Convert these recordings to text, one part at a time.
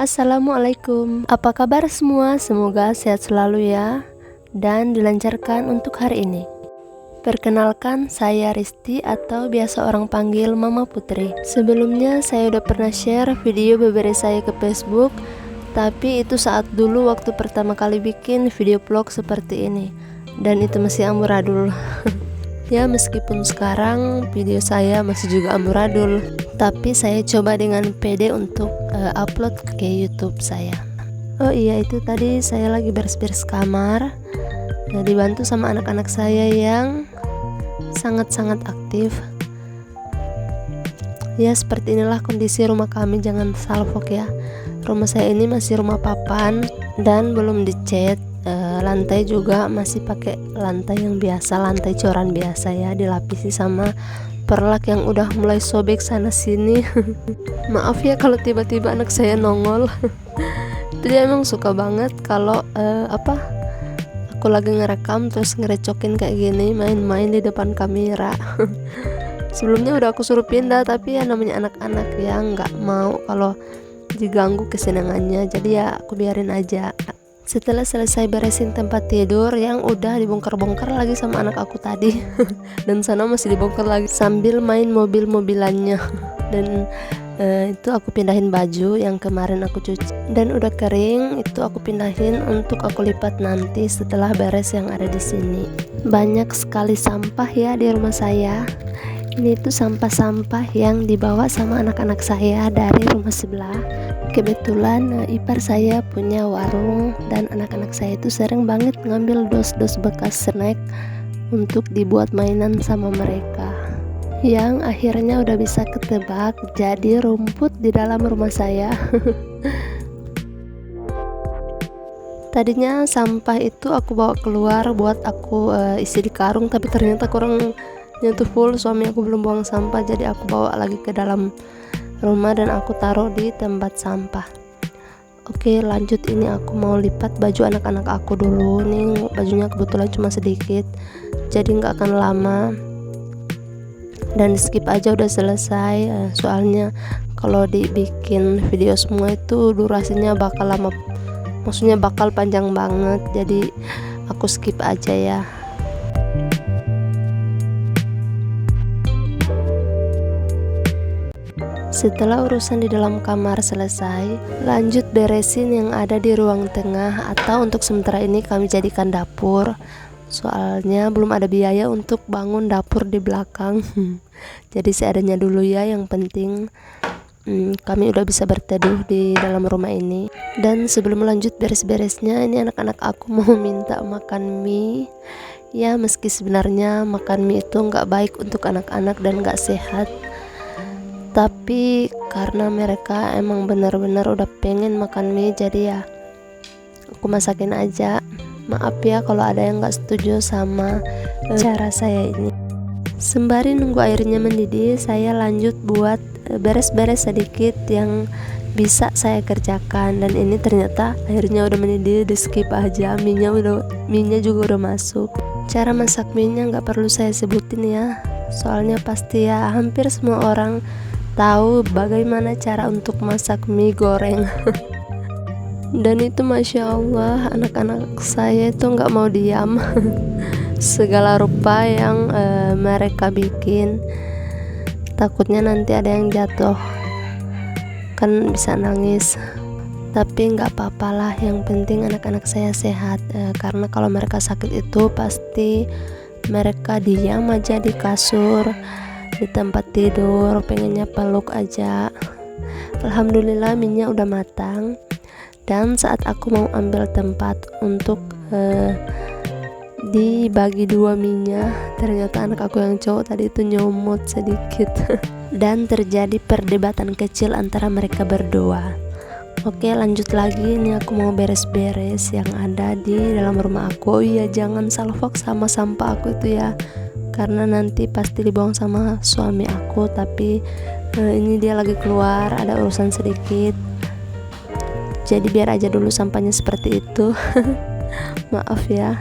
Assalamualaikum, apa kabar semua? Semoga sehat selalu ya dan dilancarkan untuk hari ini. Perkenalkan, saya Risti atau biasa orang panggil Mama Putri. Sebelumnya saya udah pernah share video beberes saya ke Facebook, tapi itu saat dulu waktu pertama kali bikin video vlog seperti ini, dan itu masih amburadul. Ya, meskipun sekarang video saya masih juga amburadul, tapi saya coba dengan pede untuk upload ke YouTube saya. Oh iya, itu tadi saya lagi beres-beres kamar, dibantu sama anak-anak saya yang sangat-sangat aktif. Ya, seperti inilah kondisi rumah kami, jangan salfok ya. Rumah saya ini masih rumah papan dan belum dicat. Lantai juga masih pakai lantai yang biasa, lantai coran biasa ya, dilapisi sama perlak yang udah mulai sobek sana sini. Maaf ya kalau tiba-tiba anak saya nongol. Dia emang suka banget kalau aku lagi ngerekam terus ngerecokin kayak gini, main-main di depan kamera. Sebelumnya udah aku suruh pindah, tapi ya namanya anak-anak ya nggak mau kalau diganggu kesenangannya, jadi ya aku biarin aja. Setelah selesai beresin tempat tidur yang udah dibongkar-bongkar lagi sama anak aku tadi, dan sana masih dibongkar lagi sambil main mobil-mobilannya. Dan itu aku pindahin baju yang kemarin aku cuci dan udah kering, itu aku pindahin untuk aku lipat nanti setelah beres yang ada di sini. Banyak sekali sampah ya di rumah saya. Ini tuh sampah-sampah yang dibawa sama anak-anak saya dari rumah sebelah. Kebetulan ipar saya punya warung dan anak-anak saya itu sering banget ngambil dos-dos bekas snack untuk dibuat mainan sama mereka, yang akhirnya udah bisa ketebak jadi rumput di dalam rumah saya. Tadinya sampah itu aku bawa keluar buat aku isi di karung, tapi ternyata kurangnya tuh full, suami aku belum buang sampah, jadi aku bawa lagi ke dalam rumah dan aku taruh di tempat sampah. Oke, lanjut, ini aku mau lipat baju anak-anak aku dulu. Nih bajunya kebetulan cuma sedikit, jadi nggak akan lama dan skip aja udah selesai. Soalnya kalau dibikin video semua itu durasinya bakal lama, maksudnya bakal panjang banget, jadi aku skip aja ya. Setelah urusan di dalam kamar selesai, lanjut beresin yang ada di ruang tengah, atau untuk sementara ini kami jadikan dapur. Soalnya belum ada biaya untuk bangun dapur di belakang. Jadi seadanya dulu ya, yang penting kami udah bisa berteduh di dalam rumah ini. Dan sebelum lanjut beres-beresnya, ini anak-anak aku mau minta makan mie. Ya, meski sebenarnya makan mie itu nggak baik untuk anak-anak dan nggak sehat, tapi karena mereka emang benar-benar udah pengen makan mie, jadi ya aku masakin aja. Maaf ya kalau ada yang gak setuju sama cara saya ini. Sembari nunggu airnya mendidih, saya lanjut buat beres-beres sedikit yang bisa saya kerjakan. Dan ini ternyata airnya udah mendidih, di skip aja. Mie-nya juga udah masuk. Cara masak mie-nya gak perlu saya sebutin ya, soalnya pasti ya hampir semua orang tahu bagaimana cara untuk masak mie goreng. Dan itu Masya Allah, anak-anak saya itu nggak mau diam. Segala rupa yang mereka bikin, takutnya nanti ada yang jatuh, kan bisa nangis. Tapi nggak apa-apalah, yang penting anak-anak saya sehat. Karena kalau mereka sakit itu pasti mereka diam aja di kasur, di tempat tidur, pengennya peluk aja. Alhamdulillah mie-nya udah matang, dan saat aku mau ambil tempat untuk dibagi dua mie-nya, ternyata anak aku yang cowok tadi itu nyomot sedikit. Dan terjadi perdebatan kecil antara mereka berdua. Oke, lanjut lagi. Ini aku mau beres-beres yang ada di dalam rumah aku. Oh iya, jangan salfok sama sampah aku itu ya, karena nanti pasti dibuang sama suami aku. Tapi ini dia lagi keluar, ada urusan sedikit, jadi biar aja dulu sampahnya seperti itu. Maaf ya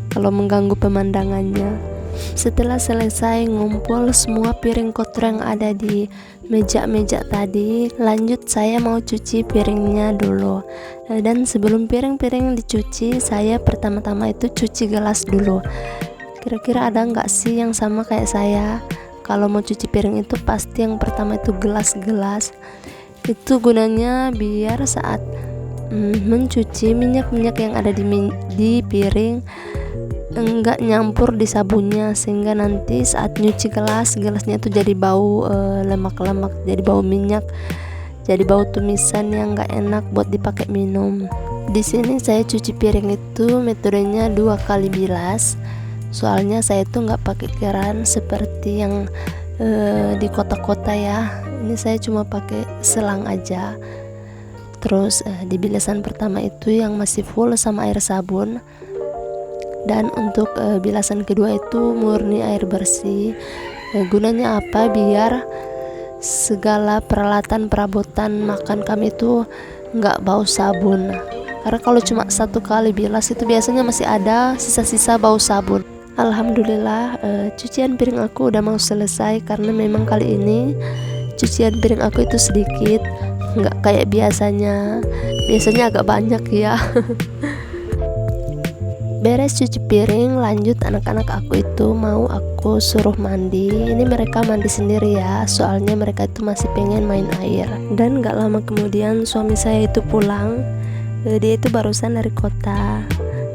kalau mengganggu pemandangannya. Setelah selesai ngumpul semua piring kotor yang ada di meja-meja tadi, lanjut saya mau cuci piringnya dulu. Dan sebelum piring-piring dicuci, saya pertama-tama itu cuci gelas dulu. Kira-kira ada nggak sih yang sama kayak saya? Kalau mau cuci piring itu pasti yang pertama itu gelas-gelas. Itu gunanya biar saat mencuci minyak-minyak yang ada di piring enggak nyampur di sabunnya, sehingga nanti saat nyuci gelasnya itu jadi bau lemak-lemak, jadi bau minyak, jadi bau tumisan yang enggak enak buat dipakai minum. Di sini saya cuci piring itu metodenya 2 kali bilas. Soalnya saya itu nggak pakai keran seperti yang di kota-kota ya. Ini saya cuma pakai selang aja. Terus di bilasan pertama itu yang masih full sama air sabun. Dan untuk bilasan kedua itu murni air bersih. Gunanya apa? Biar segala peralatan perabotan makan kami itu nggak bau sabun. Karena kalau cuma 1 kali bilas itu biasanya masih ada sisa-sisa bau sabun. Alhamdulillah cucian piring aku udah mau selesai, karena memang kali ini cucian piring aku itu sedikit, nggak kayak biasanya agak banyak ya. Beres cuci piring, lanjut anak-anak aku itu mau aku suruh mandi. Ini mereka mandi sendiri ya, soalnya mereka itu masih pengen main air. Dan gak lama kemudian suami saya itu pulang. Dia itu barusan dari kota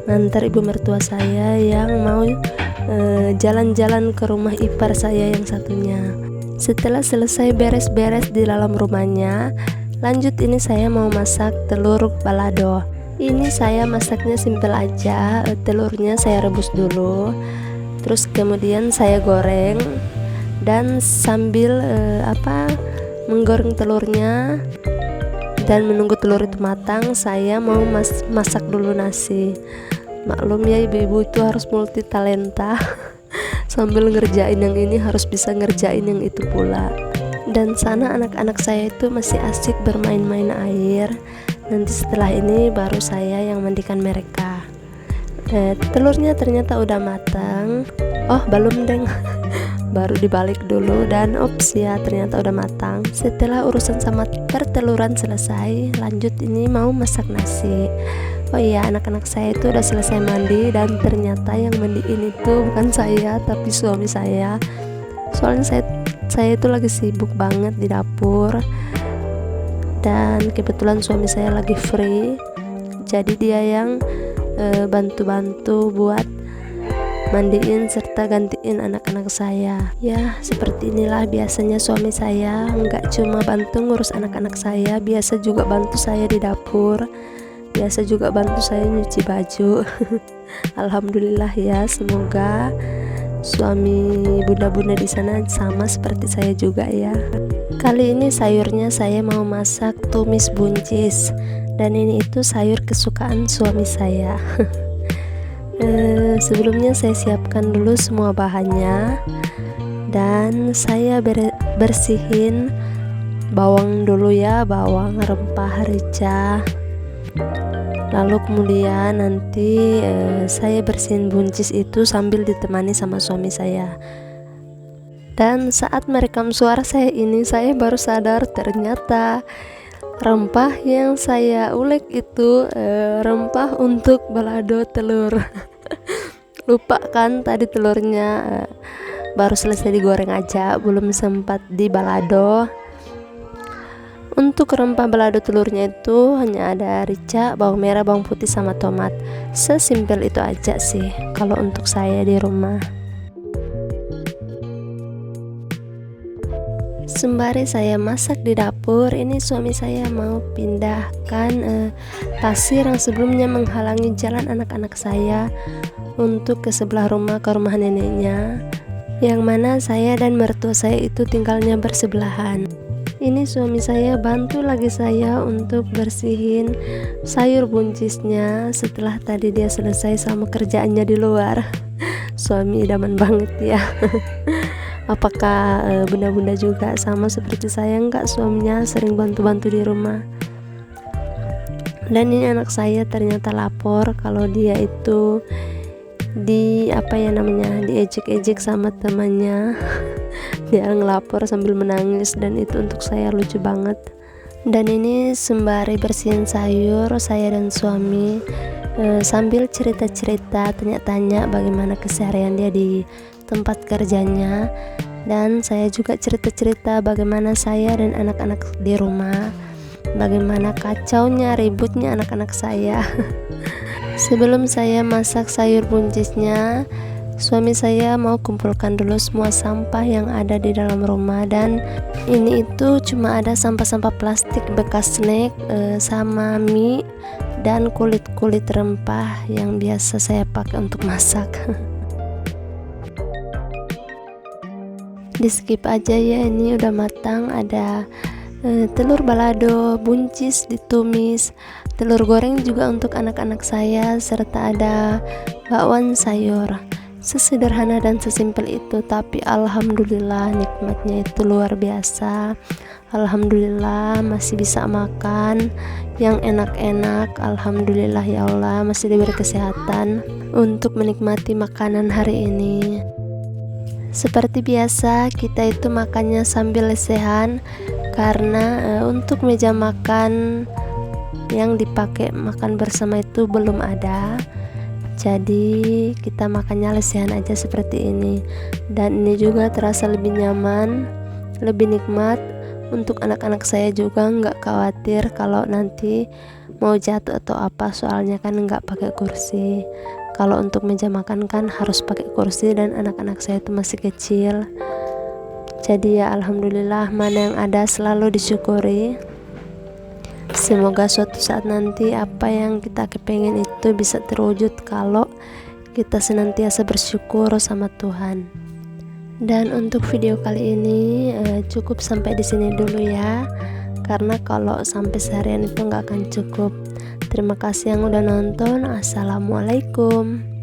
ngantar ibu mertua saya yang mau jalan-jalan ke rumah ipar saya yang satunya. Setelah selesai beres-beres di dalam rumahnya, lanjut ini saya mau masak telur balado. Ini saya masaknya simpel aja. Telurnya saya rebus dulu, terus kemudian saya goreng, dan sambil menggoreng telurnya dan menunggu telur itu matang, saya mau masak dulu nasi. Maklum ya, ibu-ibu itu harus multi talenta. Sambil ngerjain yang ini harus bisa ngerjain yang itu pula. Dan sana anak-anak saya itu masih asik bermain-main air. Nanti setelah ini baru saya yang mandikan mereka. Telurnya ternyata udah matang. Oh belum deng. Baru dibalik dulu, dan ops ya, ternyata udah matang. Setelah urusan sama perteluran selesai, lanjut ini mau masak nasi. Oh iya, anak-anak saya itu udah selesai mandi, dan ternyata yang mandiin itu bukan saya tapi suami saya. Soalnya saya itu lagi sibuk banget di dapur, dan kebetulan suami saya lagi free, jadi dia yang bantu-bantu buat mandiin serta gantiin anak-anak saya. Ya seperti inilah biasanya suami saya, nggak cuma bantu ngurus anak-anak saya, biasa juga bantu saya di dapur, biasa juga bantu saya nyuci baju. Alhamdulillah ya, semoga suami bunda-bunda di sana sama seperti saya juga ya. Kali ini sayurnya saya mau masak tumis buncis, dan ini itu sayur kesukaan suami saya. Sebelumnya saya siapkan dulu semua bahannya, dan saya bersihin bawang dulu ya, bawang, rempah, rica. Lalu kemudian nanti saya bersihin buncis itu sambil ditemani sama suami saya. Dan saat merekam suara saya ini, saya baru sadar ternyata rempah yang saya ulek itu rempah untuk balado telur. Lupa kan tadi telurnya baru selesai digoreng aja, belum sempat dibalado. Untuk rempah balado telurnya itu hanya ada rica, bawang merah, bawang putih, sama tomat. Sesimpel itu aja sih kalau untuk saya di rumah. Sembari saya masak di dapur, ini suami saya mau pindahkan pasir yang sebelumnya menghalangi jalan anak-anak saya untuk ke sebelah rumah, ke rumah neneknya, yang mana saya dan mertua saya itu tinggalnya bersebelahan. Ini suami saya bantu lagi saya untuk bersihin sayur buncisnya setelah tadi dia selesai sama kerjaannya di luar. Suami idaman banget ya. Apakah bunda-bunda juga sama seperti saya? Enggak, suaminya sering bantu-bantu di rumah. Dan ini anak saya ternyata lapor kalau dia itu diejek-ejek sama temannya. Dia ngelapor sambil menangis dan itu untuk saya lucu banget. Dan ini sembari bersihin sayur, saya dan suami sambil cerita-cerita, tanya-tanya bagaimana keseharian dia di tempat kerjanya, dan saya juga cerita-cerita bagaimana saya dan anak-anak di rumah, bagaimana kacaunya, ributnya anak-anak saya. Sebelum saya masak sayur buncisnya, suami saya mau kumpulkan dulu semua sampah yang ada di dalam rumah, dan ini itu cuma ada sampah-sampah plastik bekas snack sama mie dan kulit-kulit rempah yang biasa saya pakai untuk masak. Di skip aja ya, ini udah matang. Ada telur balado buncis ditumis, telur goreng juga untuk anak-anak saya, serta ada bakwan sayur. Sesederhana dan sesimpel itu, tapi alhamdulillah nikmatnya itu luar biasa. Alhamdulillah masih bisa makan yang enak-enak. Alhamdulillah ya Allah masih diberi kesehatan untuk menikmati makanan hari ini. Seperti biasa kita itu makannya sambil lesehan, karena untuk meja makan yang dipakai makan bersama itu belum ada. Jadi kita makannya lesehan aja seperti ini, dan ini juga terasa lebih nyaman, lebih nikmat. Untuk anak-anak saya juga nggak khawatir kalau nanti mau jatuh atau apa, soalnya kan nggak pakai kursi. Kalau untuk meja makan kan harus pakai kursi, dan anak-anak saya itu masih kecil. Jadi ya alhamdulillah, mana yang ada selalu disyukuri. Semoga suatu saat nanti apa yang kita kepengen itu bisa terwujud kalau kita senantiasa bersyukur sama Tuhan. Dan untuk video kali ini cukup sampai di sini dulu ya, karena kalau sampai seharian itu nggak akan cukup. Terima kasih yang udah nonton. Assalamualaikum.